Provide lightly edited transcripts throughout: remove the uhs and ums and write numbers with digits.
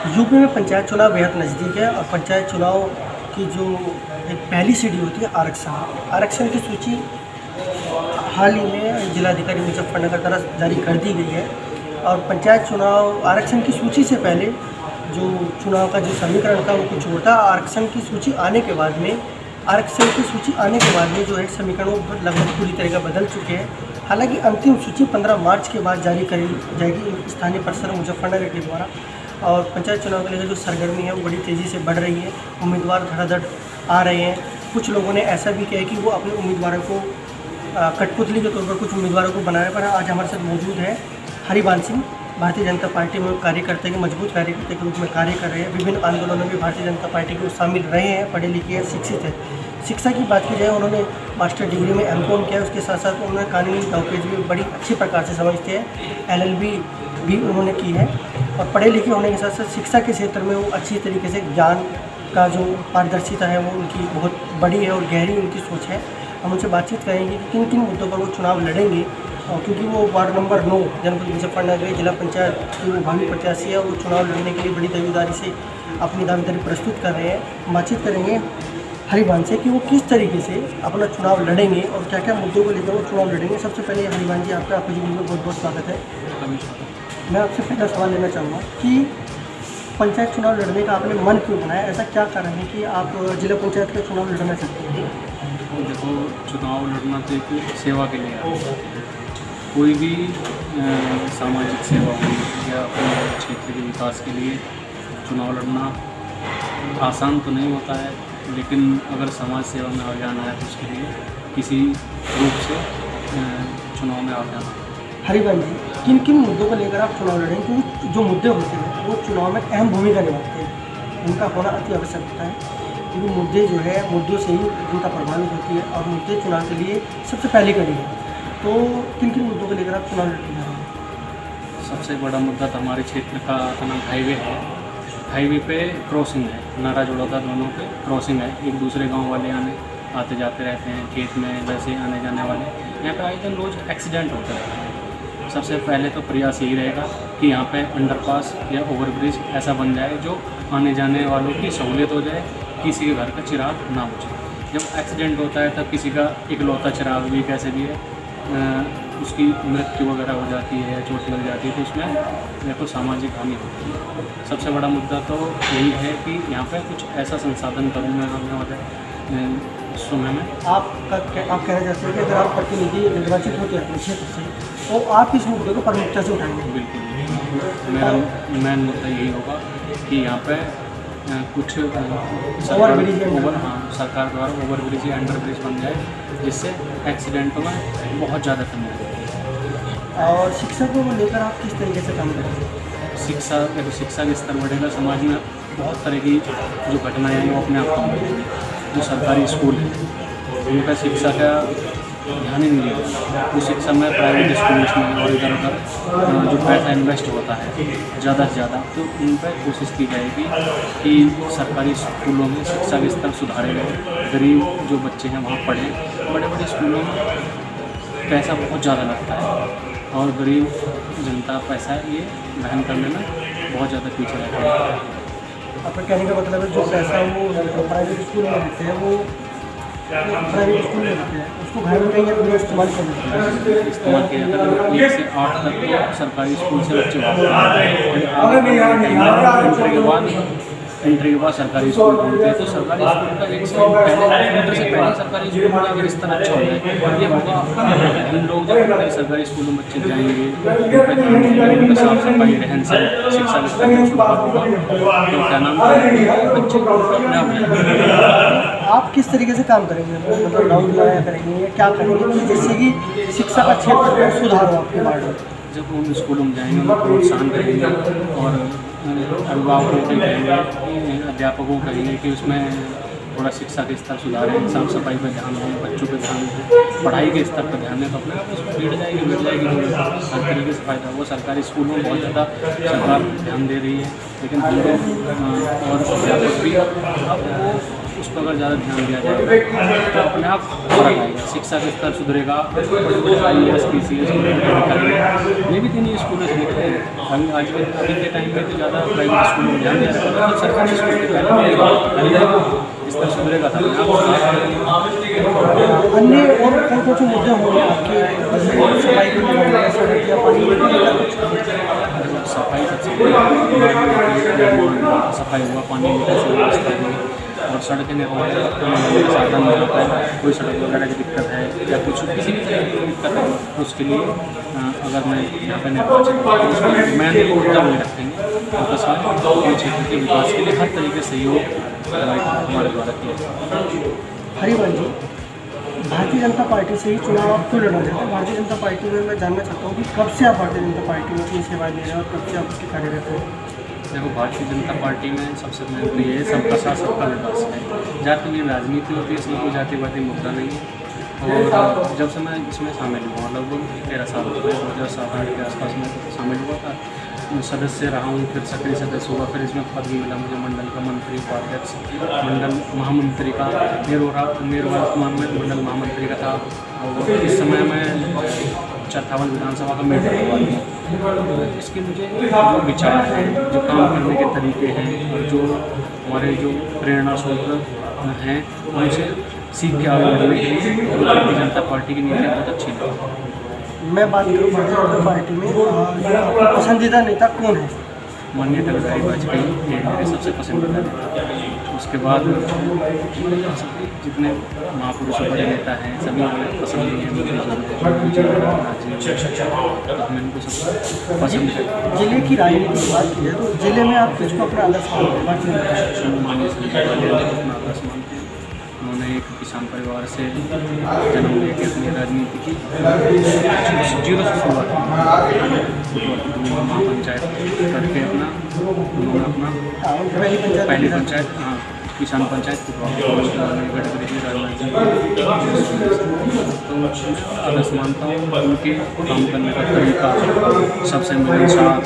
UP में पंचायत चुनाव बेहद नज़दीक है और पंचायत चुनाव की जो एक पहली सीढ़ी होती है आरक्षण की सूची हाल ही में जिलाधिकारी मुजफ्फरनगर द्वारा जारी कर दी गई है। और पंचायत चुनाव आरक्षण की सूची से पहले जो चुनाव का जो समीकरण था वो कुछ और था। आरक्षण की सूची आने के बाद में जो है समीकरण वो लगभग पूरी तरह बदल चुके हैं। हालांकि अंतिम सूची 15 मार्च के बाद जारी करी जाएगी स्थानीय परिषद मुजफ्फरनगर के द्वारा। और पंचायत चुनाव के लिए जो सरगर्मी है वो बड़ी तेज़ी से बढ़ रही है। उम्मीदवार धड़ाधड़ आ रहे हैं। कुछ लोगों ने ऐसा भी किया है कि वो अपने उम्मीदवारों को कठपुतली के तौर पर कुछ उम्मीदवारों को बनाने पर आज हमारे साथ मौजूद है हरिवंश सिंह। भारतीय जनता पार्टी में कार्यकर्ता के मजबूत कार्यकर्ता के रूप में कार्य कर रहे हैं। विभिन्न आंदोलनों में भारतीय जनता पार्टी के शामिल रहे हैं, पढ़े लिखे हैं, शिक्षित हैं। शिक्षा की बात की जाए उन्होंने मास्टर डिग्री में M.Com किया है। उसके साथ साथ उन्होंने कानूनी नौकरी भी बड़ी अच्छी प्रकार से समझते हैं। LLB भी उन्होंने की है और पढ़े लिखे होने के साथ साथ शिक्षा के क्षेत्र में वो अच्छी तरीके से ज्ञान का जो पारदर्शिता है वो उनकी बहुत बड़ी है और गहरी उनकी सोच है। हम उनसे बातचीत करेंगे कि किन किन मुद्दों पर वो चुनाव लड़ेंगे। और क्योंकि वो वार्ड नंबर 9 जनपद मुजफ्फरनगर जिला पंचायत की वो भावी प्रत्याशी है, वो चुनाव लड़ने के लिए बड़ी दावेदारी से अपनी दावेदारी प्रस्तुत कर रहे हैं। बातचीत करेंगे हरिवंश से कि वो किस तरीके से अपना चुनाव लड़ेंगे और क्या क्या मुद्दों को लेकर वो चुनाव लड़ेंगे। सबसे पहले हरिवंश जी आपका आपकी जीवन में बहुत बहुत स्वागत है। मैं आपसे पहला सवाल लेना चाहूँगा कि पंचायत चुनाव लड़ने का आपने मन क्यों बनाया? ऐसा क्या कारण है कि आप जिला पंचायत का चुनाव लड़ना चाहते हैं? देखो, चुनाव लड़ना तो एक सेवा के लिए है। कोई भी सामाजिक सेवा हो या अपने क्षेत्र के विकास के लिए चुनाव लड़ना आसान तो नहीं होता है, लेकिन अगर समाज सेवा में आ जाना है तो उसके लिए किसी रूप से चुनाव में आ जाना। हरिवंश जी, किन किन मुद्दों को लेकर आप चुनाव लड़ेंगे? क्योंकि जो मुद्दे होते हैं वो चुनाव में अहम भूमिका निभाते हैं, उनका होना अति आवश्यक होता है। क्योंकि मुद्दे जो है मुद्दों से ही जनता प्रभावित होती है और मुद्दे चुनाव के लिए सबसे पहली कड़ी है। तो किन किन मुद्दों को लेकर आप चुनाव लड़ने जा रहे हैं? सबसे बड़ा मुद्दा तो हमारे क्षेत्र का नाम हाईवे है। हाईवे पे क्रॉसिंग है, नारा जुड़ा था, दोनों पे क्रॉसिंग है। एक दूसरे गांव वाले आते जाते रहते हैं, खेत में वैसे आने जाने वाले। यहाँ पे आए दिन रोज़ एक्सीडेंट होते रहते हैं। सबसे पहले तो प्रयास यही रहेगा कि यहाँ पे अंडरपास या ओवरब्रिज ऐसा बन जाए जो आने जाने वालों की सहूलियत हो जाए, किसी के घर का चिराग ना बुझे। जब एक्सीडेंट होता है तब किसी का इकलौता चिराग भी कैसे भी है उसकी मृत्यु वगैरह हो जाती है, चोट लग जाती है, तो उसमें देखो सामाजिक हानि होती है। सबसे बड़ा मुद्दा तो यही है कि यहाँ पे कुछ ऐसा संसाधन करूँ मैं आने वाले समय में। आप कहना चाहते हैं कि अगर आप प्रतिनिधि निर्वाचित होते हैं अपने क्षेत्र से तो आप इस मुद्दे को प्रमुखता से उठाएंगे? बिल्कुल, मेरा मेन मुद्दा यही होगा कि यहाँ पे कुछ सरकार द्वारा ओवरब्रिज या अंडरब्रिज बन जाए, जिससे एक्सीडेंटों में बहुत ज़्यादा कमी आएगी। और शिक्षा को लेकर आप किस तरीके से काम करेंगे? शिक्षा का स्तर बढ़ेगा, समाज में बहुत तरह की जो घटनाएँ हैं वो अपने आप कम बढ़ेंगी। जो सरकारी स्कूल है उनका शिक्षा का ध्यान ही नहीं दिया। वो शिक्षा में प्राइवेट स्कूल्स में और इधर उधर जो पैसा इन्वेस्ट होता है ज़्यादा से ज़्यादा, तो उन पर कोशिश की जाएगी कि सरकारी स्कूलों में शिक्षा का स्तर सुधारे गए। गरीब जो बच्चे हैं वहाँ पढ़ें। बड़े बड़े स्कूलों में पैसा बहुत ज़्यादा लगता है और गरीब जनता पैसा ये वहन करने में बहुत ज़्यादा पीछे रहती है। आपका कहने का मतलब है जो पैसा वो प्राइवेट स्कूल में देते हैं वो प्राइवेट स्कूल में देते हैं, उसको घर में कहीं अपने इस्तेमाल कर लेते हैं। इस्तेमाल किया जाता है। 1 से 8 तक तो सरकारी स्कूल से बच्चे एंट्री के बाद सरकारी स्कूल ढूंढते हैं। तो सरकारी स्कूल का एक पहले से पहले सरकारी स्कूल में अगर स्तर अच्छा हो जाए ये होगा। हम लोग जब सरकारी स्कूलों में बच्चे जाएंगे, उनका साफ सफाई, रहन सहन, शिक्षा का स्तर होगा, तो क्या नाम है बच्चे अपने आप जाएंगे। आप किस तरीके से काम करेंगे? मतलब राउंड लगाया करेंगे या क्या करेंगे कि जिससे कि शिक्षा का क्षेत्र में सुधार हो आपके वार्ड में? जब हम स्कूलों में जाएंगे उनको प्रोत्साहन करेंगे और अभिभावकों को कहेंगे, अध्यापकों को कहेंगे कि उसमें थोड़ा शिक्षा के स्तर सुधारें, साफ सफाई पर ध्यान दें, बच्चों पर ध्यान दें, पढ़ाई के स्तर पर ध्यान दें, तो अपने आप उसमें मिट जाएगी हर तरीके से फ़ायदा। वो सरकारी स्कूलों में बहुत ज़्यादा सरकार ध्यान दे रही है, लेकिन हम लोग और अध्यापक भी अब वो उस पर अगर ज़्यादा ध्यान दिया जाएगा तो अपने आप फर्क आएगा, शिक्षा का स्तर सुधरेगा। IAS PCS ये भी 3 स्कूलों से निकले हैं। अभी के टाइम में तो ज़्यादा प्राइवेट स्कूलों में ध्यान दिया जाता है, तो सरकारी स्कूल के पहले स्तर सुधरेगा था। अन्य और कौन से मुद्दे होंगे आपके सफाई के लिए, सड़क या पानी सफाई सबसे सफाई हुआ, पानी निकासी व्यवस्था हुई और सड़कें निर्माण का साधन नहीं होता है, कोई सड़क वगैरह की दिक्कत है या कुछ किसी भी तरह की दिक्कत है, तो उसके लिए अगर मैं यहाँ पर निर्वाचित मैंने मुद्दा में रखेंगे तो कसम क्षेत्र के विकास के लिए हर तरीके से सहयोग हमारे द्वारा किया। हरिवंश जी, भारतीय जनता पार्टी से ही चुनाव आप क्यों लड़ना चाहते हैं? भारतीय जनता पार्टी में मैं जानना चाहता हूँ कि कब से आप भारतीय जनता पार्टी में अपनी सेवाएं दे रहे हैं और कब से आप उसके कार्यरत हैं? देखो, भारतीय जनता पार्टी में सबसे महत्व ये है सबका साथ सबका विकास है। जाति में राजनीति होती है, इसमें कोई जातिवादी मुद्दा नहीं है। और जब से मैं इसमें शामिल हुआ लगभग 13 साल हो गए, 2007-8 के आसपास में शामिल हुआ था, सदस्य रहा हूँ, फिर सक्रिय सदस्य हुआ, फिर इसमें पद भी मिला मुझे मंडल का मंत्री, उपाध्यक्ष, मंडल महामंत्री का, मेरवाल में मंडल महामंत्री का था। और इस समय मैं चरथावल विधानसभा का मेंबर हुआ। इसके मुझे जो विचार हैं, जो काम करने के तरीके हैं और जो हमारे जो प्रेरणा स्रोत हैं, उनसे सीख के आगे बढ़ने के लिए भारतीय जनता पार्टी की नीति बहुत अच्छी है। मैं बात करूँ भारतीय जनता पार्टी में, आपका पसंदीदा नेता कौन है? माननीय अटल बिहारी वाजपेयी ये मेरे सबसे पसंदीदा नेता। उसके बाद जितने महापुरुष बड़े नेता हैं सभी हमें पसंद ही हैं। मैं इनको सब पसंद है। जिले की राजनीति की बात की है तो जिले में आप किसको अपना आदर्श मानते हैं? माननीय अपना आदर्श मानते हैं। उन्होंने एक किसान परिवार से जन्म लेकर अपनी राजनीति की जीरो से शुरुआत की, महापंचायत करके उन्होंने अपना पहली पंचायत किसान पंचायत गडकरी जी राजनाथ जी, तो आदर्श मानता हूँ। उनके काम करने का तरीका सबसे मिलनसार,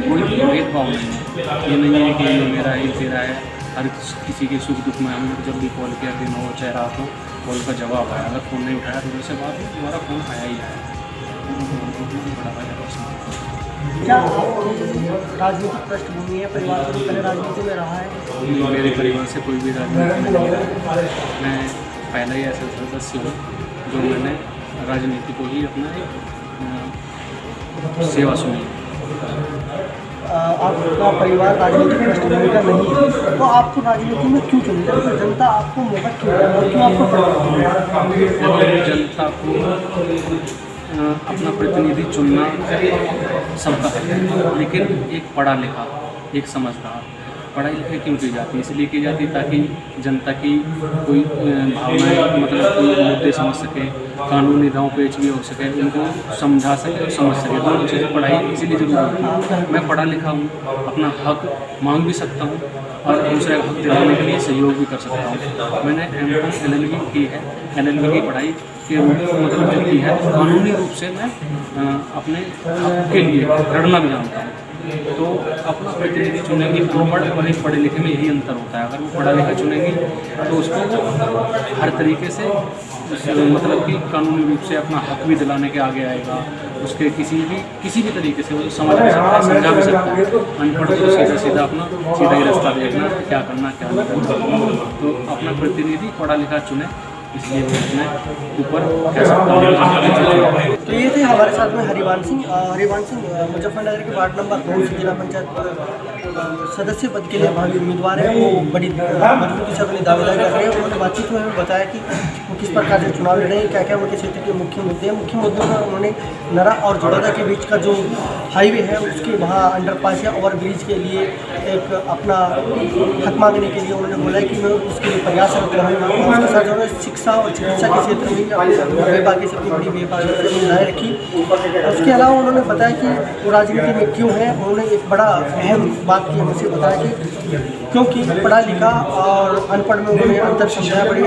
कोई भेदभाव नहीं है। ये नहीं है कि ये मेरा है ये तेरा है। हर किसी के सुख दुख में हमने जब भी कॉल किया, दिन हो चाहे रात हो, कॉल का जवाब आया। अगर फ़ोन नहीं उठाया तो उससे बात दोबारा फ़ोन आया ही आया। बड़ा फायदा। क्या राजनीतिक पृष्ठभूमि है, परिवार से पहले राजनीति में रहा है? मेरे परिवार से कोई भी राजनीति में नहीं रहा। मैं पहला ही ऐसा सदस्य हूँ जो मैंने राजनीति को ही अपना एक सेवा सुनी। आपका परिवार राजनीतिक पृष्ठभूमि का नहीं है तो आपको राजनीति में क्यों चुनी? तो जनता आपको मौका क्यों दिया और क्यों आपको जनता को अपना प्रतिनिधि चुनना सबका है, लेकिन एक पढ़ा लिखा, एक समझदार, पढ़ाई लिखाई क्यों की जाती है? इसलिए की जाती है ताकि जनता की कोई भावनाएं, मतलब कोई मुद्दे समझ सके, कानूनी दांव पेच भी हो सके, उनको समझा सके और समझ सके। दोनों चीज़ें पढ़ाई इसीलिए जरूरी है। मैं पढ़ा लिखा हूँ, अपना हक मांग भी सकता हूँ और दूसरे हक दिलाने के लिए सहयोग भी कर सकता हूँ। मैंने M.Com LLB की है। LLB की पढ़ाई के मतलब जो की है, कानूनी रूप से मैं अपने हक के लिए लड़ना भी जानता हूँ। तो अपना प्रतिनिधि चुनेंगे अनपढ़ और एक पढ़े लिखे में यही अंतर होता है। अगर वो पढ़ा लिखा चुनेंगे तो उसको हर तरीके से मतलब कि कानूनी रूप से अपना हक भी दिलाने के आगे आएगा। उसके किसी भी तरीके से वो समझ भी सकता है, समझा भी सकता है। अनपढ़ तो सीधा अपना सीधा ही रास्ता देखना, क्या करना क्या नहीं करना। तो अपना प्रतिनिधि पढ़ा लिखा चुने, इसलिए वो अपने ऊपर कह सकता हूँ। तो ये थे हमारे साथ में हरिवंश सिंह मुजफ्फरनगर के वार्ड नंबर 2 से जिला पंचायत सदस्य पद के लिए भावी उम्मीदवार है। वो बड़ी मजबूती से अपनी दावेदारी कर रहे हैं। उन्होंने बातचीत में हमें बताया कि वो किस प्रकार से चुनाव लड़ रहे हैं, क्या क्या उनके क्षेत्र के मुख्य मुद्दे हैं। मुख्य मुद्दों में उन्होंने नरा और जोड़ोदा के बीच का जो हाईवे है उसके वहाँ अंडरपास या ओवर ब्रिज के लिए एक अपना हक मांगने के लिए उन्होंने बोला कि मैं उसके लिए प्रयासरत रहूँगा। उसके साथ उन्होंने शिक्षा और चिकित्सा के क्षेत्र में बेबाकी से अपनी बड़ी बेबाकी बनाए रखी। उसके अलावा उन्होंने बताया कि वो राजनीति में क्यों है। उन्होंने एक बड़ा अहम बात की हमसे बताया कि क्योंकि पढ़ा लिखा और अनपढ़ में उन्होंने अंतर समझाया। बड़ी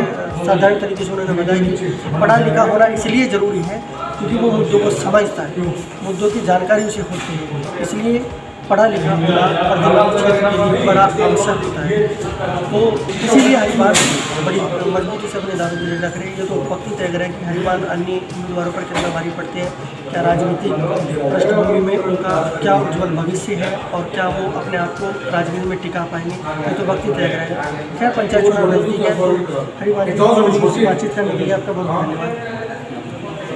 साधारण तरीके से उन्होंने बताया कि पढ़ा लिखा होना इसलिए ज़रूरी है क्योंकि वो मुद्दों को समझता है, मुद्दों की जानकारी उसे होती है, इसलिए पढ़ा लिखा होना प्रत्येक क्षेत्र के लिए बड़ा आवश्यक होता है। तो इसीलिए हरिवान बड़ी मजबूती से अपने दावेदारी रख रहे हैं। ये तो वक्त तय करें कि हरिवान अन्य उम्मीदवारों पर कितना भारी पड़ते हैं, क्या राजनीतिक पृष्ठभूमि में उनका क्या उज्ज्वल भविष्य है और क्या वो अपने आप को राजनीति में टिका पाएंगे, ये तो वक्त ही तय करेगा। खैर पंचायत चुनाव नजदीक है तो हरिवान बातचीत करने के लिए आपका बहुत धन्यवाद।